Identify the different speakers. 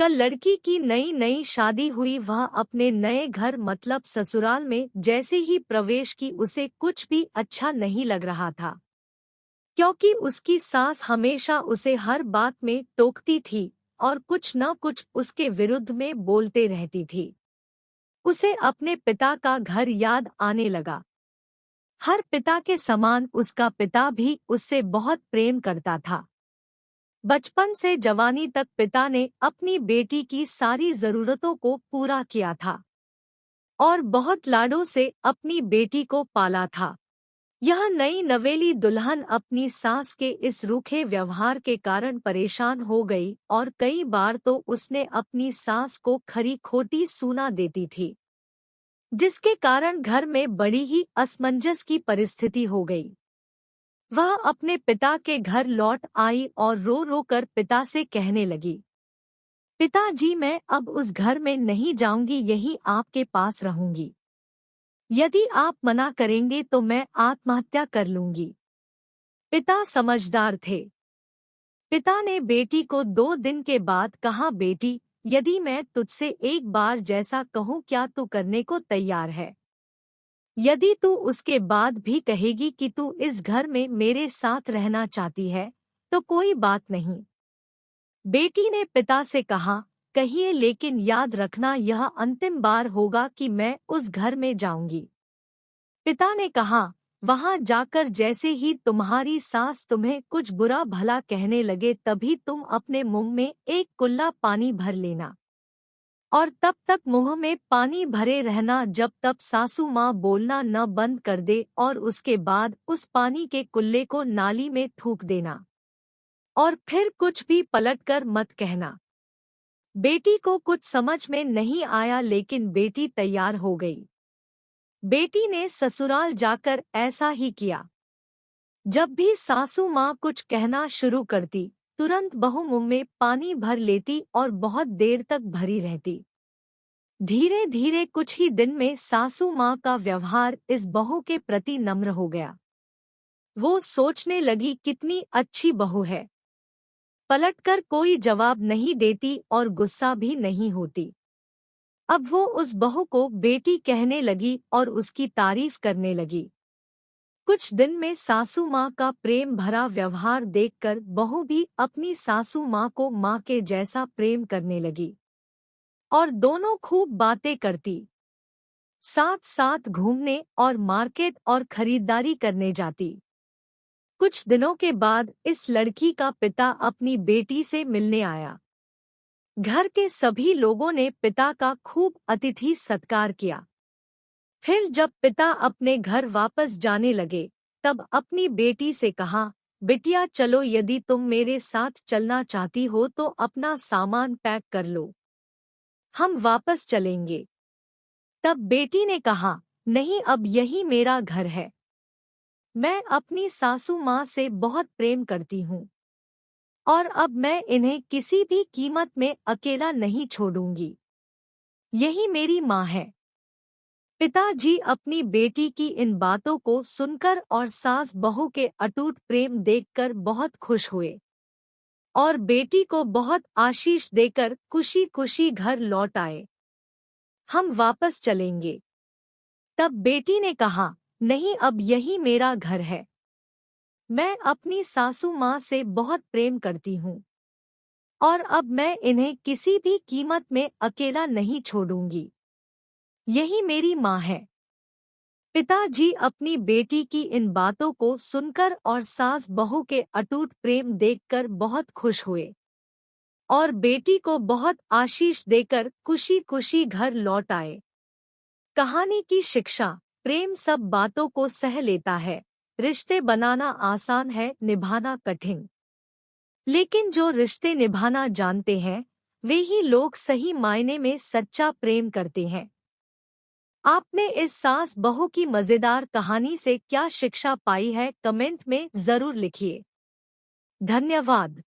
Speaker 1: कल लड़की की नई नई शादी हुई। वह अपने नए घर मतलब ससुराल में जैसे ही प्रवेश की उसे कुछ भी अच्छा नहीं लग रहा था, क्योंकि उसकी सास हमेशा उसे हर बात में टोकती थी और कुछ न कुछ उसके विरुद्ध में बोलते रहती थी। उसे अपने पिता का घर याद आने लगा। हर पिता के समान उसका पिता भी उससे बहुत प्रेम करता था। बचपन से जवानी तक पिता ने अपनी बेटी की सारी जरूरतों को पूरा किया था और बहुत लाडों से अपनी बेटी को पाला था। यह नई नवेली दुल्हन अपनी सास के इस रूखे व्यवहार के कारण परेशान हो गई और कई बार तो उसने अपनी सास को खरी खोटी सूना देती थी, जिसके कारण घर में बड़ी ही असमंजस की परिस्थिति हो गई। वह अपने पिता के घर लौट आई और रो रो कर पिता से कहने लगी, पिताजी, मैं अब उस घर में नहीं जाऊंगी, यहीं आपके पास रहूंगी। यदि आप मना करेंगे तो मैं आत्महत्या कर लूंगी। पिता समझदार थे। पिता ने बेटी को 2 दिन के बाद कहा, बेटी, यदि मैं तुझसे एक बार जैसा कहूँ क्या तू करने को तैयार है? यदि तू उसके बाद भी कहेगी कि तू इस घर में मेरे साथ रहना चाहती है तो कोई बात नहीं। बेटी ने पिता से कहा, कहिए, लेकिन याद रखना यह अंतिम बार होगा कि मैं उस घर में जाऊंगी। पिता ने कहा, वहां जाकर जैसे ही तुम्हारी सास तुम्हें कुछ बुरा भला कहने लगे तभी तुम अपने मुंह में एक कुल्ला पानी भर लेना और तब तक मुंह में पानी भरे रहना जब तक सासू माँ बोलना न बंद कर दे, और उसके बाद उस पानी के कुल्ले को नाली में थूक देना और फिर कुछ भी पलटकर मत कहना। बेटी को कुछ समझ में नहीं आया, लेकिन बेटी तैयार हो गई। बेटी ने ससुराल जाकर ऐसा ही किया। जब भी सासू माँ कुछ कहना शुरू करती तुरंत बहू मुंह में पानी भर लेती और बहुत देर तक भरी रहती। धीरे धीरे कुछ ही दिन में सासू माँ का व्यवहार इस बहू के प्रति नम्र हो गया। वो सोचने लगी, कितनी अच्छी बहू है, पलटकर कोई जवाब नहीं देती और गुस्सा भी नहीं होती। अब वो उस बहू को बेटी कहने लगी और उसकी तारीफ करने लगी। कुछ दिन में सासू माँ का प्रेम भरा व्यवहार देखकर बहू भी अपनी सासू माँ को माँ के जैसा प्रेम करने लगी और दोनों खूब बातें करती, साथ साथ घूमने और मार्केट और खरीदारी करने जाती। कुछ दिनों के बाद इस लड़की का पिता अपनी बेटी से मिलने आया। घर के सभी लोगों ने पिता का खूब अतिथि सत्कार किया। फिर जब पिता अपने घर वापस जाने लगे तब अपनी बेटी से कहा, बिटिया चलो, यदि तुम मेरे साथ चलना चाहती हो तो अपना सामान पैक कर लो, हम वापस चलेंगे। तब बेटी ने कहा, नहीं, अब यही मेरा घर है। मैं अपनी सासू माँ से बहुत प्रेम करती हूँ और अब मैं इन्हें किसी भी कीमत में अकेला नहीं छोड़ूंगी। यही मेरी माँ है। पिताजी अपनी बेटी की इन बातों को सुनकर और सास बहू के अटूट प्रेम देखकर बहुत खुश हुए और बेटी को बहुत आशीष देकर खुशी खुशी घर लौट आए। हम वापस चलेंगे। तब बेटी ने कहा, नहीं, अब यही मेरा घर है। मैं अपनी सासू माँ से बहुत प्रेम करती हूँ और अब मैं इन्हें किसी भी कीमत में अकेला नहीं छोड़ूंगी। यही मेरी माँ है। पिताजी अपनी बेटी की इन बातों को सुनकर और सास बहू के अटूट प्रेम देखकर बहुत खुश हुए और बेटी को बहुत आशीष देकर खुशी खुशी घर लौट आए। कहानी की शिक्षा, प्रेम सब बातों को सह लेता है। रिश्ते बनाना आसान है, निभाना कठिन। लेकिन जो रिश्ते निभाना जानते हैं वे ही लोग सही मायने में सच्चा प्रेम करते हैं। आपने इस सास बहू की मजेदार कहानी से क्या शिक्षा पाई है, कमेंट में जरूर लिखिए। धन्यवाद।